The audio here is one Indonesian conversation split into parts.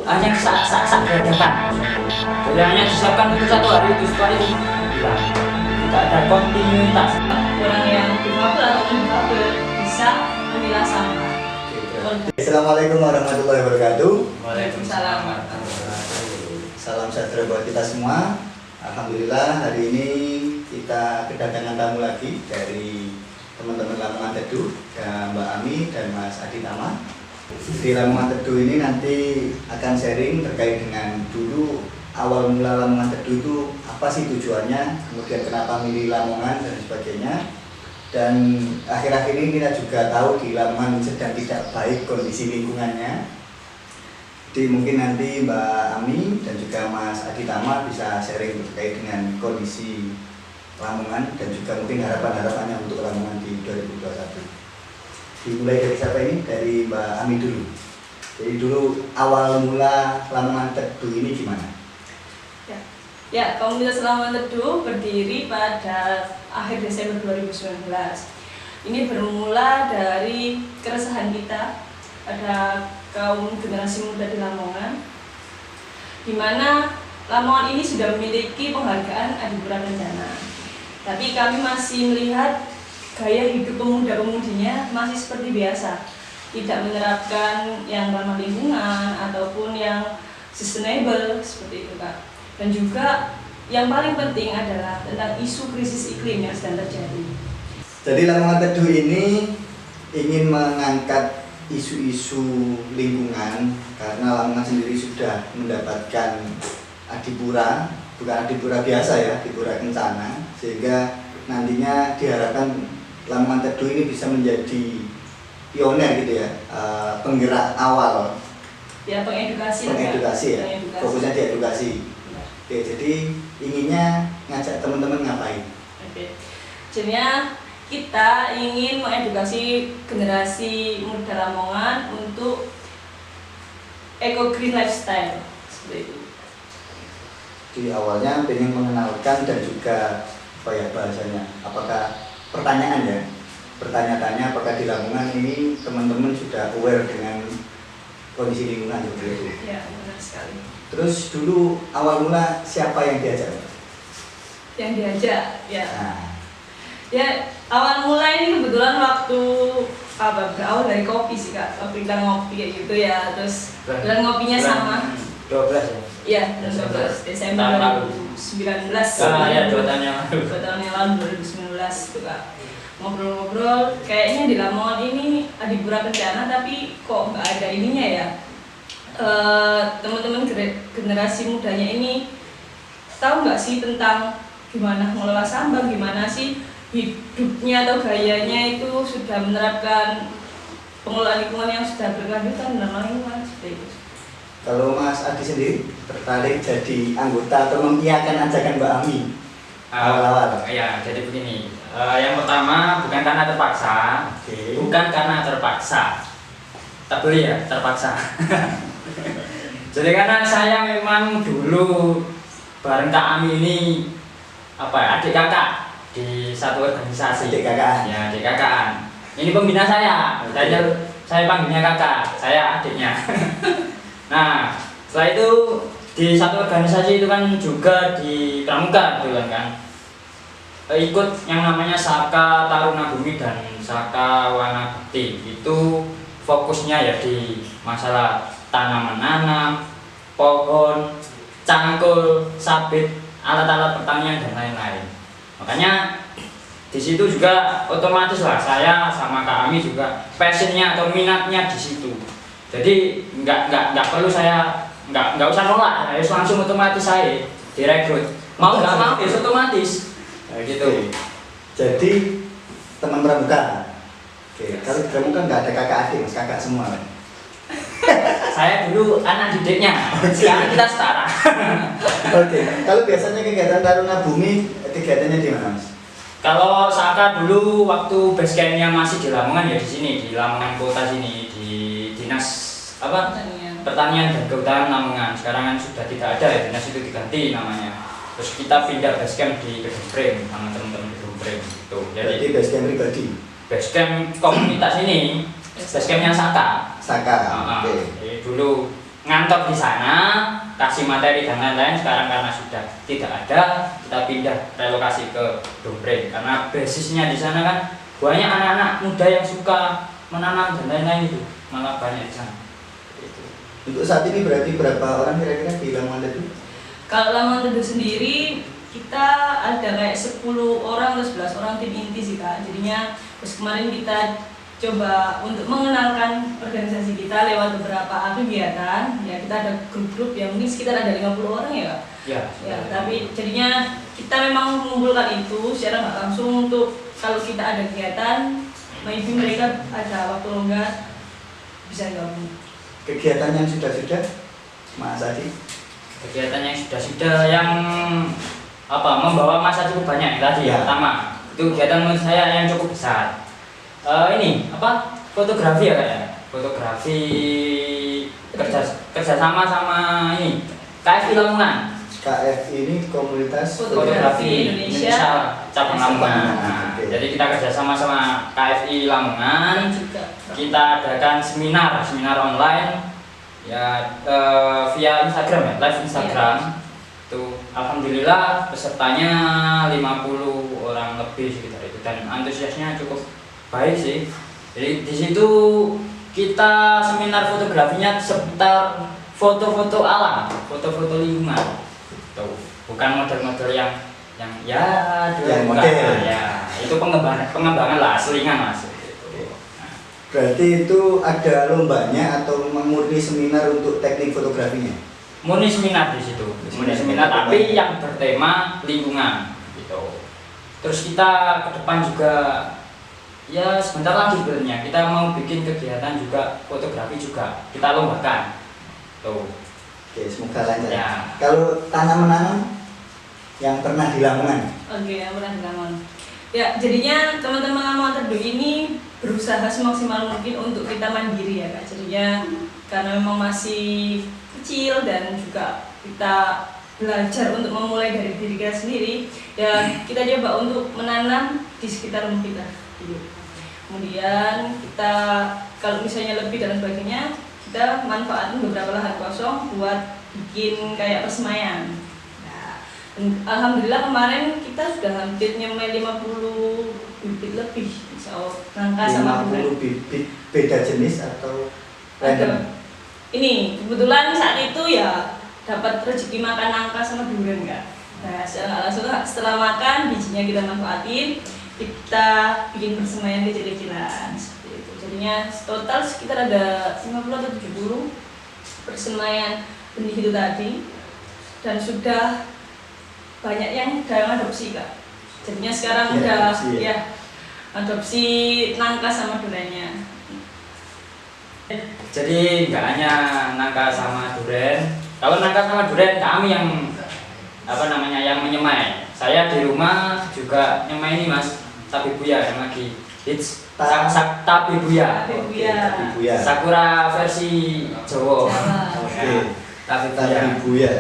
hanya saat berhadapan. Jadi hanya disiapkan untuk 1 hari itu, setelah itu hilang. Tidak ada kontinuitas. Orang yang difabel atau non-difabel bisa memilah sampah. Assalamualaikum warahmatullahi wabarakatuh. Waalaikumsalam. Salam sejahtera buat kita semua. Alhamdulillah hari ini kita kedatangan tamu lagi dari teman-teman Lamongan Teduh, dan Mbak Ami dan Mas Adi Tama. Di Lamongan Teduh ini nanti akan sharing terkait dengan dulu awal mula Lamongan Teduh itu apa sih tujuannya, kemudian kenapa milih Lamongan dan sebagainya. Dan akhir-akhir ini kita juga tahu di Lamongan sedang tidak baik kondisi lingkungannya. Jadi mungkin nanti Mbak Ami dan juga Mas Adi Tama bisa sharing terkait dengan kondisi Lamongan dan juga mungkin harapan-harapannya untuk Lamongan di 2021. Dimulai dari siapa ini? Dari Mbak Ami dulu. Jadi dulu awal mula Lamongan Teduh ini gimana? Ya, Komunitas Lamongan Teduh berdiri pada akhir Desember 2019. Ini bermula dari keresahan kita pada kaum generasi muda di Lamongan, di mana Lamongan ini sudah memiliki penghargaan Adipura Kencana. Tapi kami masih melihat gaya hidup pemuda-pemudinya masih seperti biasa, tidak menerapkan yang ramah lingkungan ataupun yang sustainable seperti itu, Kak. Dan juga yang paling penting adalah tentang isu krisis iklim yang sedang terjadi. Jadi Lamongan Teduh ini ingin mengangkat isu-isu lingkungan karena Lamongan sendiri sudah mendapatkan Adipura, bukan Adipura biasa ya, Adipura Kencana, sehingga nantinya diharapkan Lamongan Teduh ini bisa menjadi pioner gitu ya, penggerak awal. Ya, pengedukasi ya, fokusnya di edukasi. Oke, jadi inginnya ngajak teman-teman ngapain? Oke, jadinya kita ingin mengedukasi generasi muda Lamongan untuk eco green lifestyle seperti itu. Di awalnya ingin mengenalkan dan juga apa ya bahasanya? Apakah pertanyaan ya? Bertanya-tanya apakah di Lamongan ini teman-teman sudah aware dengan kondisi lingkungan seperti itu? Ya, benar sekali. Terus dulu awal mula siapa yang diajak? Yang diajak, ya. Nah. Ya, awal mula ini kebetulan waktu berawal dari kopi sih, Kak. Waktu kita ngopi kayak gitu ya, terus bulan ngopinya sama 12 ya? Iya, 12 Desember 2019. Ya, 2 tahun yang lalu. 2 tahun yang lalu, 2019 itu, Kak. Ngobrol-ngobrol, kayaknya di Lamongan ini Adipura Kencana tapi kok nggak ada ininya ya. Teman-teman generasi mudanya ini tahu nggak sih tentang gimana mengelola sampah, gimana sih hidupnya atau gayanya itu sudah menerapkan pengelolaan lingkungan yang sudah berkelanjutan dan lingkungan seperti itu. Kalau Mas Adi sendiri tertarik jadi anggota atau mengiyakan ajakan Mbak Ami awal-awal? Ya, jadi begini. Yang pertama bukan karena terpaksa, bukan karena terpaksa. Tak boleh ya, terpaksa. Jadi karena saya memang dulu bareng Kak Ami ini adik kakak di satu organisasi. Adik kakak. Ya, adik kakaan. Ini pembina saya. Saya panggilnya kakak, saya adiknya. Nah, setelah itu di satu organisasi itu kan juga di Pramuka gitu kan. Ikut yang namanya Saka Taruna Bumi dan Saka Wana Bakti. Itu fokusnya ya di masalah tanaman nanam, pohon, cangkul, sabit, alat-alat pertanian dan lain-lain. Makanya di situ juga otomatis lah saya sama Kak Ami juga passionnya atau minatnya di situ. Jadi nggak perlu saya nggak usah nolak, harus langsung otomatis saya direkrut. Mau nggak mau ya otomatis. Gitu. Jadi teman pramuka. Oke, kalau di pramuka nggak ada kakak adik, mas kakak semua kan? Saya dulu anak didiknya, sekarang kita setara. Oke, kalau biasanya kegiatan Taruna Bumi kegiatannya di mana, Mas? Kalau Saka dulu waktu basecampnya masih di Lamongan ya di sini di Lamongan kota sini di dinas pertanian dan kehutanan Lamongan. Sekarang kan sudah tidak ada ya, dinas itu diganti namanya. Terus kita pindah basecamp di Gedung Frame sama teman-teman Gedung Frame gitu. Jadi basecamp pribadi. Basecamp komunitas ini, basecampnya Saka. Saka. Oke. Jadi dulu ngantor di sana, kasih materi dan lain-lain. Sekarang karena sudah tidak ada, kita pindah relokasi ke Domreng karena basisnya di sana kan banyak anak-anak muda yang suka menanam dan lain-lain itu, malah banyak di sana. Itu. Untuk saat ini berarti berapa orang kira-kira di Lamongan Teduh? Kalau Lamongan Teduh sendiri kita ada kayak 10 orang atau 11 orang tim inti sih Kak. Jadinya terus kemarin kita coba untuk mengenalkan organisasi kita lewat beberapa kegiatan. Ya kita ada grup-grup yang mungkin sekitar ada 50 orang ya Kak. Ya, tapi jadinya kita memang mengumpulkan itu secara nggak langsung untuk kalau kita ada kegiatan, maybe mereka ada waktu longgar bisa gabung. Kegiatan yang sudah-sudah, Mas Adi? Kegiatan yang sudah yang membawa masa cukup banyak tadi ya. Pertama itu kegiatan menurut saya yang cukup besar. Ini fotografi ya kayak fotografi kerjasama sama ini KFI Lamongan. KFI ini komunitas Fotografi Indonesia cabang Lamongan. Nah, jadi kita kerjasama sama KFI Lamongan. Kita adakan seminar online ya via Instagram ya, live Instagram. Tuh, alhamdulillah pesertanya 50 orang lebih sekitar itu dan antusiasnya cukup baik sih. Jadi di situ kita seminar fotografinya seputar foto-foto alam, foto-foto lingkungan. Tuh, bukan model-model yang model. Ya, itu pengembangan lah, selingan Mas. Berarti itu ada lombanya atau murni seminar untuk teknik fotografinya? Murni seminar di situ. Murni seminar tapi yang bertema lingkungan gitu. Terus kita ke depan juga ya sebentar lagi sebenarnya kita mau bikin kegiatan juga fotografi juga. Kita lombakan. Tuh. Oke, semoga lancar. Ya. Kalau tanam-menanam yang pernah di Lamongan? Oke, yang pernah di Lamongan. Ya, jadinya teman-teman Lamongan Teduh ini berusaha semaksimal mungkin untuk kita mandiri ya Kak. Jadinya karena memang masih kecil dan juga kita belajar untuk memulai dari diri kita sendiri ya kita coba untuk menanam di sekitar rumah kita gitu. Kemudian kita kalau misalnya lebih dan sebagainya kita manfaatin beberapa lahan kosong buat bikin kayak persemaian. Nah, alhamdulillah kemarin kita sudah hampir nyamai 50 bibit lebih nangka sama 50 bibit beda jenis atau random? Ini kebetulan saat itu ya dapat rezeki makan nangka sama durian Kak. Nah secara langsung setelah makan bijinya kita manfaatin, kita bikin persemaian kecil-kecilan seperti itu. Jadinya total sekitar ada 50 atau 70 persemaian benih itu tadi dan sudah banyak yang adopsi Kak. Jadinya sekarang udah adopsi nangka sama duriannya. Jadi nggak hanya nangka sama durian. Kalau nangka sama durian kami yang yang menyemai. Saya di rumah juga nyemai ini Mas, tabebuya yang lagi hits. Tabebuya. Sakura versi Jawa. Oke. Tabebuya.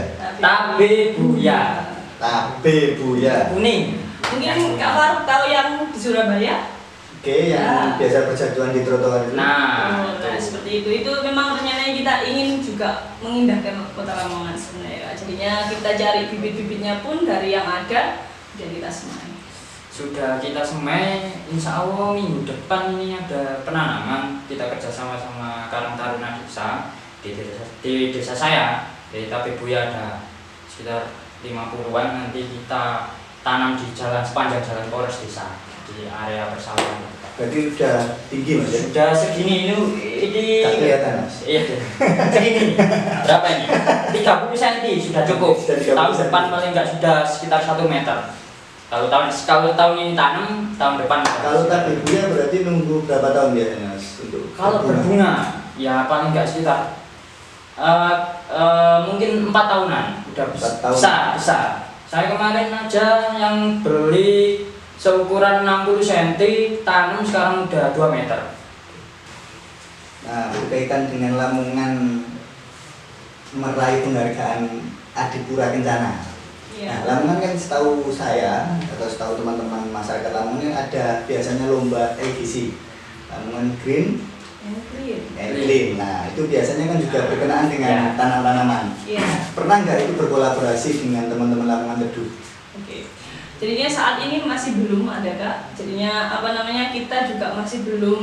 Kuning. Mungkin Kak Faruk tahu yang di Surabaya? Oke, yang biasa berjatuhan di trotoar itu. Nah, seperti itu. Itu memang rencananya kita ingin juga mengindahkan kota Lamongan sebenarnya. Jadinya kita cari bibit-bibitnya pun dari yang ada dan kita semai. Sudah kita semai, insya Allah minggu depan ini ada penanaman. Kita kerjasama sama Karang Taruna Desa di desa saya. Di Tabebuya ada sekitar 50-an nanti kita tanam di sepanjang jalan Polres Desa di area persawahan. Berarti udah tinggi Mas ya? Sudah segini ini tak kelihatan Mas? Iya segini. Berapa ini? 30 cm sudah cukup. Tahun depan paling enggak sudah sekitar 1 meter. Kalau tahun ini tanam, tahun depan. Kalau tabebuya berarti nunggu berapa tahun biasanya Mas untuk? Kalau berbunga ya paling enggak sekitar mungkin 4 tahunan udah besar. Saya kemarin aja yang beli seukuran 60 cm, tanam sekarang udah 2 meter. Nah, berkaitan dengan Lamongan meraih penghargaan Adipura Kencana. Nah, Lamongan kan setahu saya atau setahu teman-teman masyarakat Lamongan ada biasanya lomba edisi Lamongan Green Clean. Nah, itu biasanya kan juga berkenaan dengan tanam-tanaman. Iya. Pernah nggak itu berkolaborasi dengan teman-teman lamongan teduh? Oke. Jadinya saat ini masih belum ada Kak. Jadinya kita juga masih belum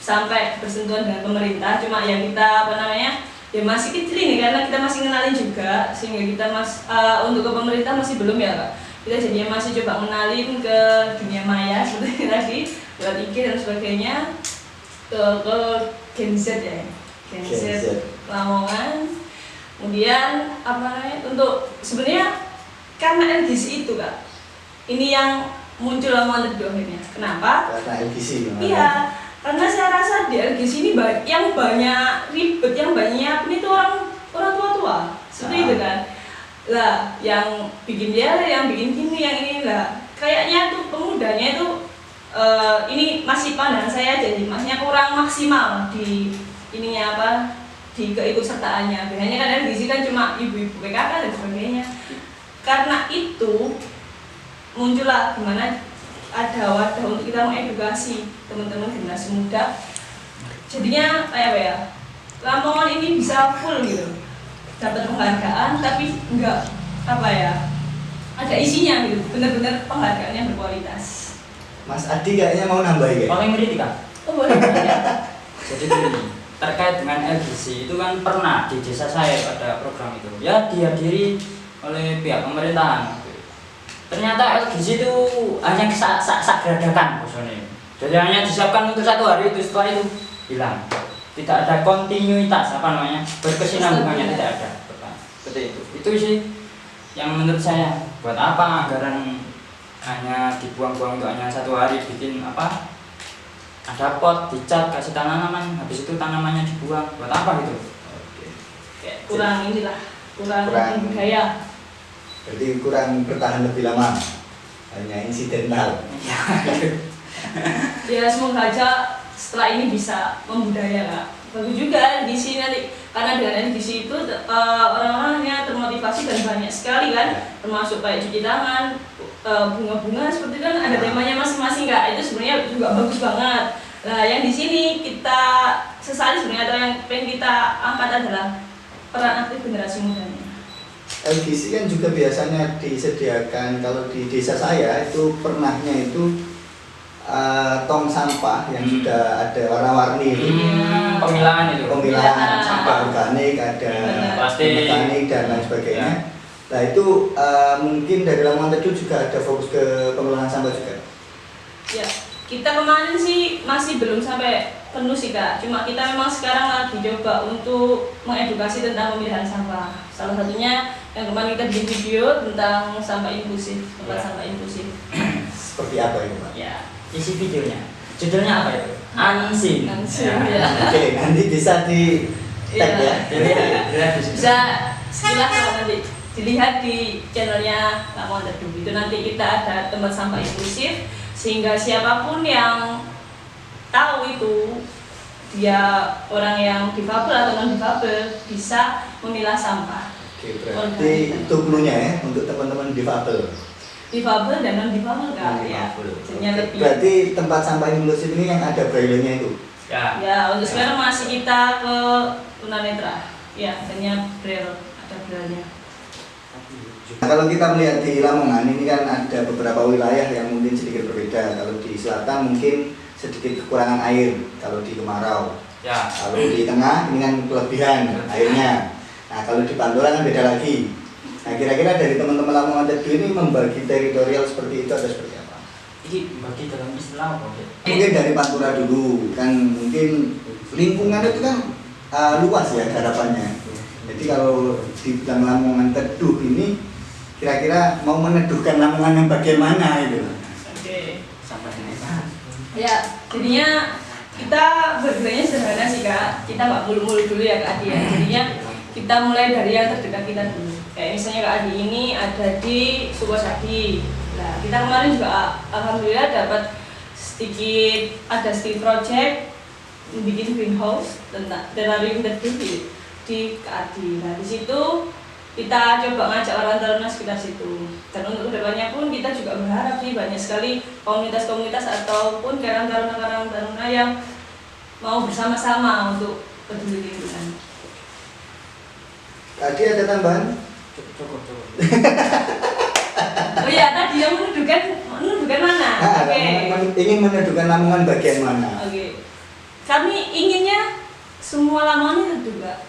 sampai bersentuhan dengan pemerintah. Cuma ya kita ya masih kecil ini karena kita masih kenalin juga, sehingga kita untuk ke pemerintah masih belum ya Kak. Kita jadinya masih coba mengenalin ke dunia maya seperti tadi, buat IG dan sebagainya, ke Gen Z ya, Gen Z Lamongan. Kemudian untuk sebenarnya karena LGC itu Kak, ini yang muncul Lamongan Teduh akhirnya. Kenapa? Karena LGC. Iya, karena saya rasa di LGC ini yang banyak ribet, yang banyak ini tuh orang tua-tua, seperti itu kan. Lah, yang bikin yang bikin gini, yang ini lah. Kayaknya tuh pemudanya itu ini masih pandangan saya jadi masnya kurang maksimal di di keikutsertaannya. Biasanya kan LGC kan cuma ibu-ibu PKK dan sebagainya. Karena itu muncullah gimana ada wadah untuk kita mengedukasi teman-teman generasi muda. Jadinya Lamongan ini bisa full gitu, dapat penghargaan tapi enggak ada isinya gitu, benar-benar penghargaan yang berkualitas. Mas Adi kayaknya mau nambahin ya? Paling ngeri Kak. Oh boleh. Jadi gini, terkait dengan LGC itu kan pernah di desa saya ada program itu, ya dihadiri oleh pihak pemerintahan. Ternyata LGC itu hanya sak-gradakan bosone. Jadi hanya disiapkan untuk 1 hari itu, setelah itu hilang. Tidak ada kontinuitas berkesinambungannya tidak ada. Seperti itu. Itu sih yang menurut saya, buat apa anggaran hanya dibuang-buang untuk hanya 1 hari bikin ada pot, dicat, kasih tanaman, habis itu tanamannya dibuang. Buat apa gitu? Kurang budaya. Berarti kurang bertahan lebih lama, hanya insidental. Ya semoga aja setelah ini bisa membudaya Kak. Bagus juga di sini nanti, karena dengan di situ orang-orangnya termotivasi dan banyak sekali kan, termasuk kayak cuci tangan, bunga-bunga seperti kan ada temanya masing-masing Kak. Itu sebenarnya juga bagus banget. Nah yang di sini kita sesali sebenarnya atau yang pengen kita angkat adalah peran aktif generasi mudanya. LGC kan juga biasanya disediakan, kalau di desa saya itu pernahnya itu tong sampah yang sudah ada warna-warni itu. Pemilahan itu. Pemilahan sampah organik, ada plastik organik dan lain sebagainya. Nah itu mungkin dari Lamongan Teduh juga ada fokus ke pemilahan sampah juga. Ya, kita kemarin sih masih belum sampai penuh sih Kak. Cuma kita memang sekarang lagi coba untuk mengedukasi tentang pemilihan sampah. Salah satunya yang kemarin kita bikin video tentang sampah inklusif, sampah inklusif. Seperti apa itu Pak? Ya. Isi videonya. Judulnya apa itu? Ansin. Ya. Oke, nanti bisa di tag ya. Bisa sekilas kalau nanti dilihat di channelnya Lamongan Teduh. Itu nanti kita ada tempat sampah inklusif sehingga siapapun yang tahu itu dia orang yang difabel atau non difabel bisa memilah sampah. Oke, berarti itu penuhnya ya untuk teman-teman difabel dan non difabel Kak ya. Berarti tempat sampah inklusif ini yang ada braille-nya itu. Ya, untuk sekarang masih kita ke tunanetra. Ya, hanya braille, ada braille-nya. Nah, kalau kita melihat di Lamongan ini kan ada beberapa wilayah yang mungkin sedikit berbeda. Kalau di selatan mungkin sedikit kekurangan air kalau di kemarau. Kalau di tengah ini kan kelebihan airnya. Nah kalau di Pantura kan beda lagi. Nah kira-kira dari teman-teman Lamongan Teduh ini membagi teritorial seperti itu atau seperti apa? Ini bagi dalam istilah apa? Mungkin dari Pantura dulu kan, mungkin lingkungan itu kan luas ya harapannya. Jadi kalau di bilang Lamongan Teduh ini kira-kira mau meneduhkan Lamongan yang bagaimana itu? Oke. Sampai ini. Ya, jadinya kita bergeraknya sederhana sih Kak. Kita nggak mulu-mulu dulu ya Kak Adi ya. Jadinya kita mulai dari yang terdekat kita dulu. Kayak misalnya Kak Adi ini ada di Sukosadi. Nah, kita kemarin juga alhamdulillah dapat ada sedikit project bikin greenhouse tentang terarium teduh di Kak Adi. Nah, di situ kita coba ngajak orang taruna sekitar situ. Dan untuk kedepannya pun kita juga berharap sih banyak sekali komunitas-komunitas ataupun karang taruna yang mau bersama-sama untuk peduli lingkungan. Tadi ada tambahan? Cukup. Oh iya, tadi yang menuduhkan mana? Oke. Ingin menuduhkan Lamongan bagian mana? Oke. Kami inginnya semua Lamongan itu juga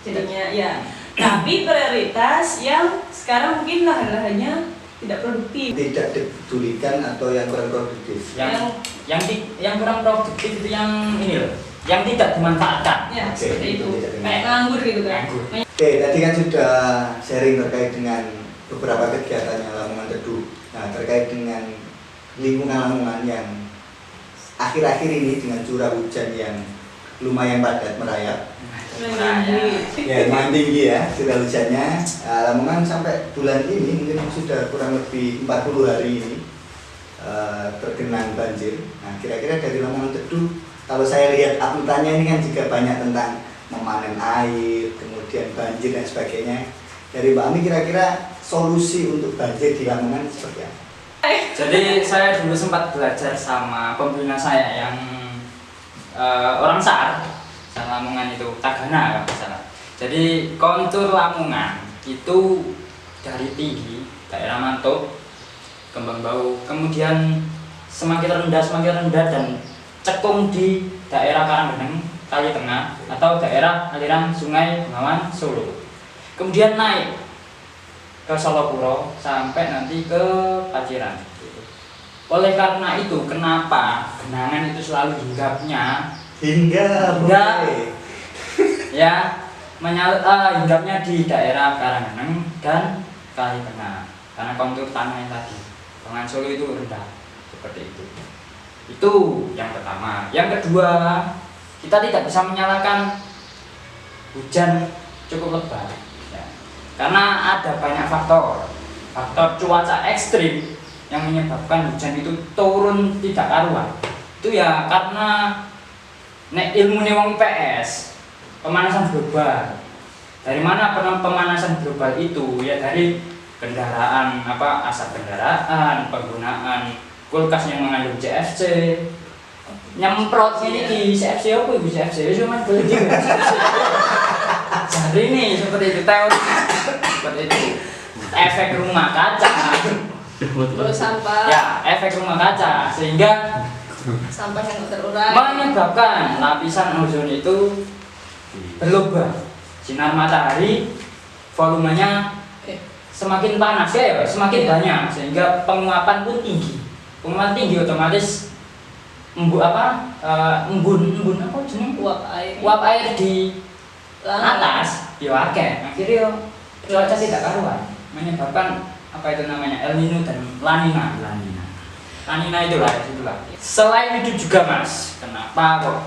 jadinya ya. Tapi prioritas yang sekarang mungkin lahan-lahannya tidak produktif. Tidak dipedulikan atau yang kurang produktif. Yang kurang produktif itu yang ini loh, yang tidak dimanfaatkan. Ya, Oke, seperti itu. tidak dimanfaatkan. Kayak nganggur gitu kan. Nganggur. Oke, tadi kan sudah sharing terkait dengan beberapa kegiatannya Lamongan Teduh. Nah, terkait dengan lingkungan Lamongan yang akhir-akhir ini dengan curah hujan yang lumayan padat merayap. Ya, lumayan tinggi ya curah hujannya. Lamongan sampai bulan ini mungkin sudah kurang lebih 40 hari ini tergenang banjir. Nah, kira-kira dari Lamongan Teduh, kalau saya lihat update-nya ini kan juga banyak tentang memanen air, kemudian banjir dan sebagainya. Dari Mbak Ami kira-kira solusi untuk banjir di Lamongan seperti apa? Jadi saya dulu sempat belajar sama pembina saya yang orang Sar Lamongan itu Tagana kalau salah. Jadi kontur Lamongan itu dari tinggi daerah Mantuk, Kembang Bau, kemudian semakin rendah dan cekung di daerah Karanggeneng, Kali Tengah atau daerah aliran Sungai Bengawan Solo. Kemudian naik ke Solokuro sampai nanti ke Paciran. Oleh karena itu, kenapa genangan itu selalu hinggapnya ya hinggapnya di daerah Karanggeneng dan Kali Tengah karena kontur tanahnya tadi. Bengawan Solo itu rendah seperti itu. Itu yang pertama. Yang kedua, kita tidak bisa menyalahkan hujan cukup lebat ya. Karena ada banyak faktor cuaca ekstrim yang menyebabkan hujan itu turun tidak karuan. Itu ya karena ilmu wong PS, pemanasan global. Dari mana pemanasan global itu? Ya dari kendaraan, asap kendaraan, penggunaan kulkas yang mengandung CFC, nyemprot ini di CFC apa ibu CFC? Cuma boleh juga. Jadi ini seperti itu teori seperti itu. Efek rumah kaca. Terus sampah. Ya, efek rumah kaca sehingga Sampah yang terurai menyebabkan lapisan ozon itu berlubang. Sinar matahari volumenya semakin panas ya, semakin banyak sehingga penguapan pun tinggi. Penguapan tinggi otomatis embun apa jeneng uap air di atas ya akeh. Akhirnya cuaca tidak karuan menyebabkan apa itu namanya El Nino dan La Nina itulah. Selain itu juga Mas, kenapa kok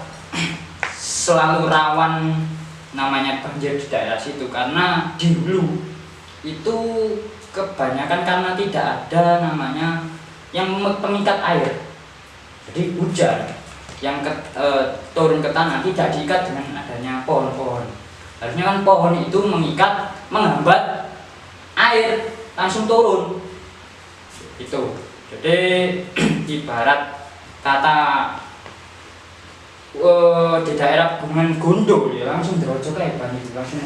selalu rawan namanya banjir di daerah situ? Karena di hulu itu kebanyakan karena tidak ada namanya yang pengikat air. Jadi hujan yang turun ke tanah tidak diikat dengan adanya pohon-pohon. Harusnya kan pohon itu menghambat air langsung turun. Itu. Jadi ibarat kata di daerah Gunung Gondol ya langsung derojok kayak banjir langsung.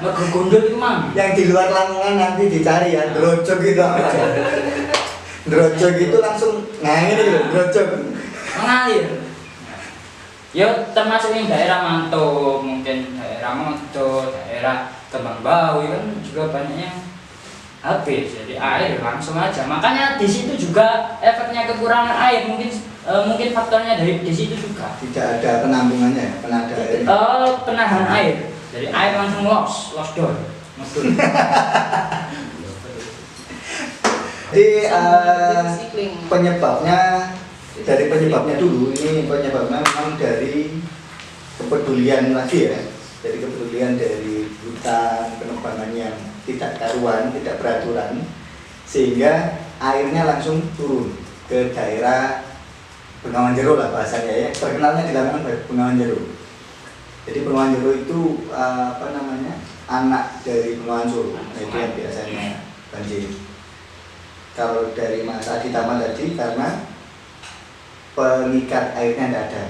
Mergo Gondol itu mang. Yang di luar Lamongan nanti dicari ya, derojok itu apa? Derojok itu langsung ini loh, derojok mengalir. Ya termasuk yang daerah Mantuk, mungkin daerah Modo, daerah Kembang Bau kan juga banyak yang habis, jadi air langsung aja. Makanya di situ juga efeknya kekurangan air, mungkin faktornya di situ juga. tidak ada penampungannya ya, penada air. Penahan air, jadi air langsung los door. Jadi penyebabnya dulu ini penyebabnya memang dari kepedulian lagi ya. Jadi kepedulian dari hutan, penebangan yang tidak karuan, tidak beraturan, sehingga airnya langsung turun ke daerah Bengawan Jero lah bahasanya ya. Terkenalnya di Lamongan Bengawan Jero. Jadi Bengawan Jero itu anak dari Bengawan Solo, itu yang biasanya banjir. Kalau dari Mas Adi Tama tadi karena pengikat airnya tidak ada.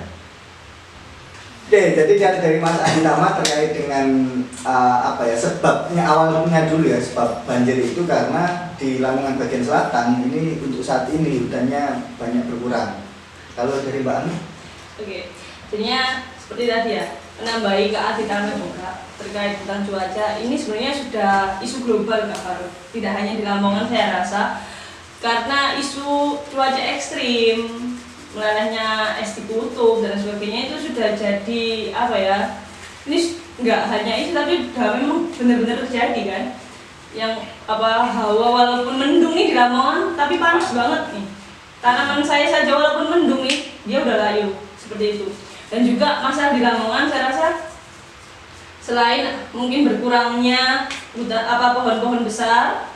Oke, jadi dari Mas Adi Tama terkait dengan apa ya, sebabnya awalnya dulu ya, sebab banjir itu karena di Lamongan bagian selatan ini untuk saat ini hutannya banyak berkurang. Kalau dari Mbak Ami? Oke, jadinya seperti tadi ya, menambahi ke Adi Tama juga terkait tentang cuaca. Ini sebenarnya sudah isu global Kak Faruk, tidak hanya di Lamongan saya rasa, karena isu cuaca ekstrim, melelehnya es di kutub dan sebagainya itu sudah jadi apa ya, ini nggak hanya itu tapi sudah memang benar-benar terjadi kan, yang apa, hawa walaupun mendung nih di Lamongan tapi panas banget nih, tanaman saya saja walaupun mendung nih dia udah layu seperti itu. Dan juga masalah di Lamongan saya rasa selain mungkin berkurangnya pohon-pohon besar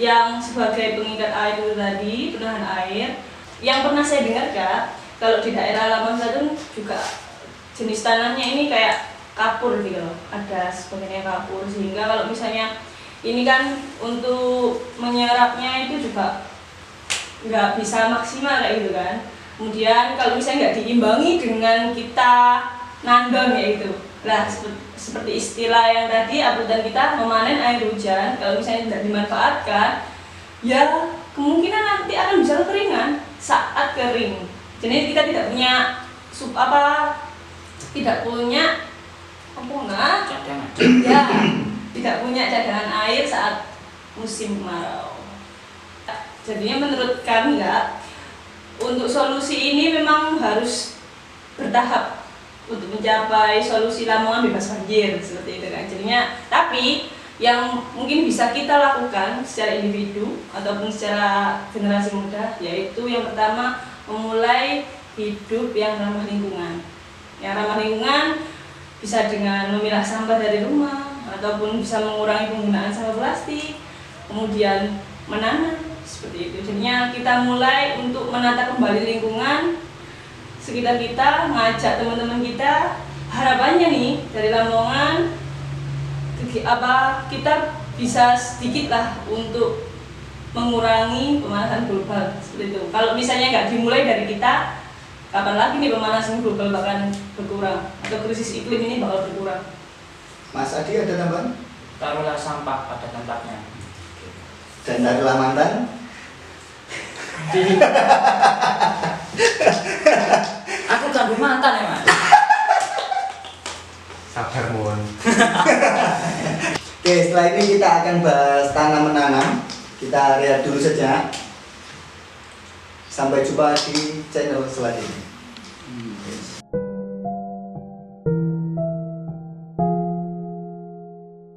yang sebagai pengikat air itu tadi, penahan air. Yang pernah saya dengar Kak, kalau di daerah Lamongan Selatan juga jenis tanahnya ini kayak kapur gitu loh, ada sebagainya kapur, sehingga kalau misalnya ini kan untuk menyerapnya itu juga nggak bisa maksimal kayak gitu kan. Kemudian kalau misalnya nggak diimbangi dengan kita nandon ya itu, nah seperti istilah yang tadi abutan kita memanen air hujan, kalau misalnya tidak dimanfaatkan, ya kemungkinan nanti akan bisa kekeringan saat kering. Jadi kita tidak punya Cadangan. ya, tidak punya cadangan air saat musim kemarau. Jadinya menurut kami ya, untuk solusi ini memang harus bertahap untuk mencapai solusi Lamongan bebas banjir seperti itu kan. Jadinya, tapi yang mungkin bisa kita lakukan secara individu ataupun secara generasi muda, yaitu yang pertama memulai hidup yang ramah lingkungan. Yang ramah lingkungan bisa dengan memilah sampah dari rumah ataupun bisa mengurangi penggunaan sampah plastik, kemudian menanam seperti itu. Jadinya kita mulai untuk menata kembali lingkungan sekitar kita, mengajak teman-teman kita. Harapannya nih dari Lamongan kita bisa sedikit lah untuk mengurangi pemanasan global seperti itu. Kalau misalnya nggak dimulai dari kita, kapan lagi nih pemanasan global bahkan berkurang atau krisis iklim ini bakal berkurang. Mas Adi ada tambahan? Taruhlah sampah pada tempatnya. Dan taruhlah mantan? Aku kan mantan ya Mas. Sabar mohon. Oke, setelah ini kita akan bahas tanam menanam. Kita lihat dulu saja. Sampai jumpa di channel selanjutnya.